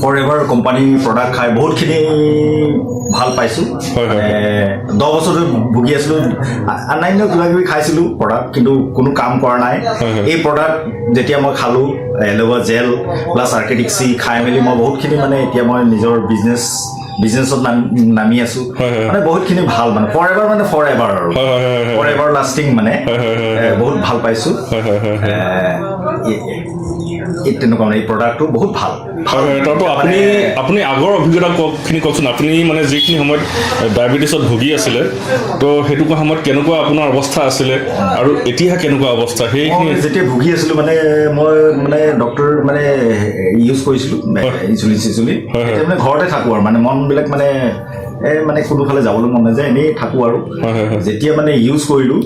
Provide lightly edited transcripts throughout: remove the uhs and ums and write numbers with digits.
Forever company product খাই বহুতখিনি ভাল পাইছোঁ। 10 বছৰ ভুগি আছিলোঁ, অন্যান্য কিবা কিবি খাইছিলোঁ প্ৰডাক্ট, কিন্তু কোনো কাম কৰা নাই। এই প্ৰডাক্ট যেতিয়া মই খালোঁ, এল'ভেৰা জেল প্লাছ আৰ্কেটিক চি খাই মেলি মই বহুতখিনি মানে এতিয়া মই নিজৰ বিজনেছত নামি আছোঁ। মানে বহুতখিনি ভাল, মানে ফৰএভাৰ মানে ফৰএভাৰ আৰু ফৰএভাৰ লাষ্টিং মানে বহুত ভাল পাইছোঁ। তেনেকুৱা মানে এই প্ৰডাক্টটো বহুত ভাল। তাৰপৰা আপুনি আগৰ অভিজ্ঞতাখিনি কওকচোন। আপুনি মানে যিখিনি সময়ত ডায়েবেটিছত ভুগি আছিলে, তো সেইটো সময়ত কেনেকুৱা আপোনাৰ অৱস্থা আছিলে আৰু এতিয়া কেনেকুৱা অৱস্থা? সেইখিনি যেতিয়া ভুগি আছিলোঁ মানে মই মানে ডক্টৰ মানে ইউজ কৰিছিলোঁ ইনচুলিন চিনচুলিন। এতিয়া মানে ঘৰতে থাকোঁ আৰু মানে মনবিলাক মানে মানে কোনোফালে যাবলৈ মন নাযায়, এনেই থাকোঁ আৰু। যেতিয়া মানে ইউজ কৰিলোঁ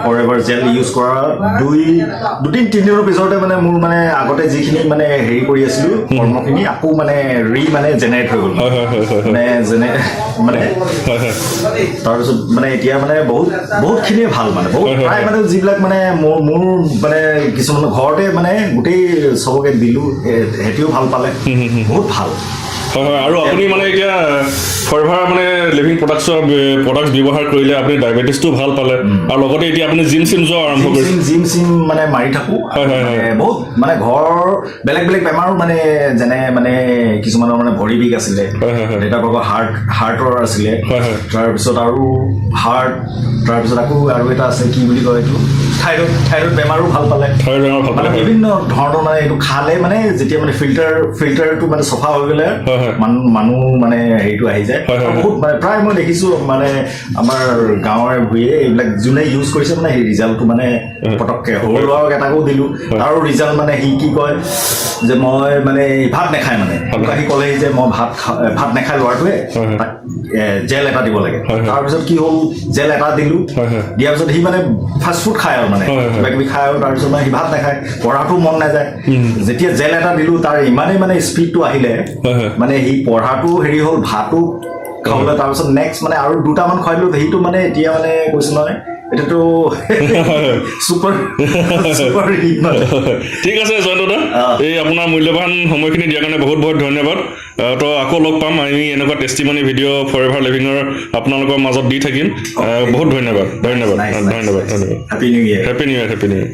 ফৰএভাৰ জেল ইউজ কৰা 2-3 দিনৰ পিছতে মানে মোৰ মানে আগতে যিখিনি মানে হেৰি কৰি আছিলোঁ কৰ্মখিনি আকৌ মানে মানে জেনেৰেট হৈ গ'ল। মানে তাৰপিছত মানে এতিয়া মানে বহুতখিনিয়ে ভাল, মানে বহুত প্ৰায় মানে যিবিলাক মানে মোৰ মানে কিছুমান ঘৰতে মানে গোটেই চবকে দিলোঁ, সিহঁতিও ভাল পালে, বহুত ভাল। আৰু আপুনি মানে এতিয়া ফৰএভাৰ মানে লিভিং প্ৰডাক্টছ ব্যৱহাৰ কৰিলে আপুনি ডায়েবেটিছটো ভাল পালে, আৰু লগতে এতিয়া আপুনি জিম যোৱা আৰম্ভ কৰিছে। জিম মানে মাৰি থাকোঁ। বহুত মানে ঘৰৰ বেলেগ বেলেগ বেমাৰো মানে যেনে মানে কিছুমানৰ মানে ভৰি বিষ আছিলে, দেউতাকৰ হাৰ্টৰ আছিলে, তাৰপিছত আৰু তাৰপিছত আকৌ আৰু এটা আছে কি বুলি কয় এইটো থাইৰয়ড বেমাৰো ভাল পালে। মানে বিভিন্ন ধৰণৰ মানে এইটো খালে মানে যেতিয়া মানে ফিল্টাৰটো মানে চফা হৈ গ'লে মানুহ মানে হেৰিটো আহি যায়। বহুত মানে প্ৰায় মই দেখিছোঁ মানে আমাৰ গাঁৱৰে ভূঞে এইবিলাক যোনে ইউজ কৰিছে মানে সেই ৰিজাল্টটো মানে পটককৈ সৰু ল'ৰাক এটাকো দিলোঁ, আৰু ৰিজাল্ট মানে সি কি কয় যে মই মানে ভাত নাখায়, মানে সি ক'লেহি যে মই ভাত নাখায় ল'ৰাটোৱে, তাক জেল এটা দিব লাগে। তাৰপিছত কি হ'ল, জেল এটা দিলোঁ, দিয়াৰ পিছত সি মানে ফাষ্ট ফুড খায় আৰু মানে কিবা কিবি খায়, আৰু তাৰপিছত মানে সি ভাত নাখায়, পঢ়াটো মন নাযায়। যেতিয়া জেল এটা দিলোঁ তাৰ ইমানেই মানে স্পীডটো আহিলে, মানে সি পঢ়াটো হেৰি হ'ল, ভাতো খাবলৈ, তাৰপিছত নেক্সট মানে আৰু 2টামান খুৱাই দিলোঁ, সেইটো মানে এতিয়া মানে কৈছোঁ নহয় এতিয়াতো চুপাৰ হিট মানে। ঠিক আছে জয়ন্ত দা, এই আপোনাৰ মূল্যৱান সময়খিনি দিয়াৰ কাৰণে বহুত বহুত ধন্যবাদ। তো আকৌ লগ পাম, আমি এনেকুৱা টেষ্টিমনি ভিডিঅ' ফৰএভাৰ লিভিঙৰ আপোনালোকৰ মাজত দি থাকিম। বহুত ধন্যবাদ। Happy new year. Happy new year.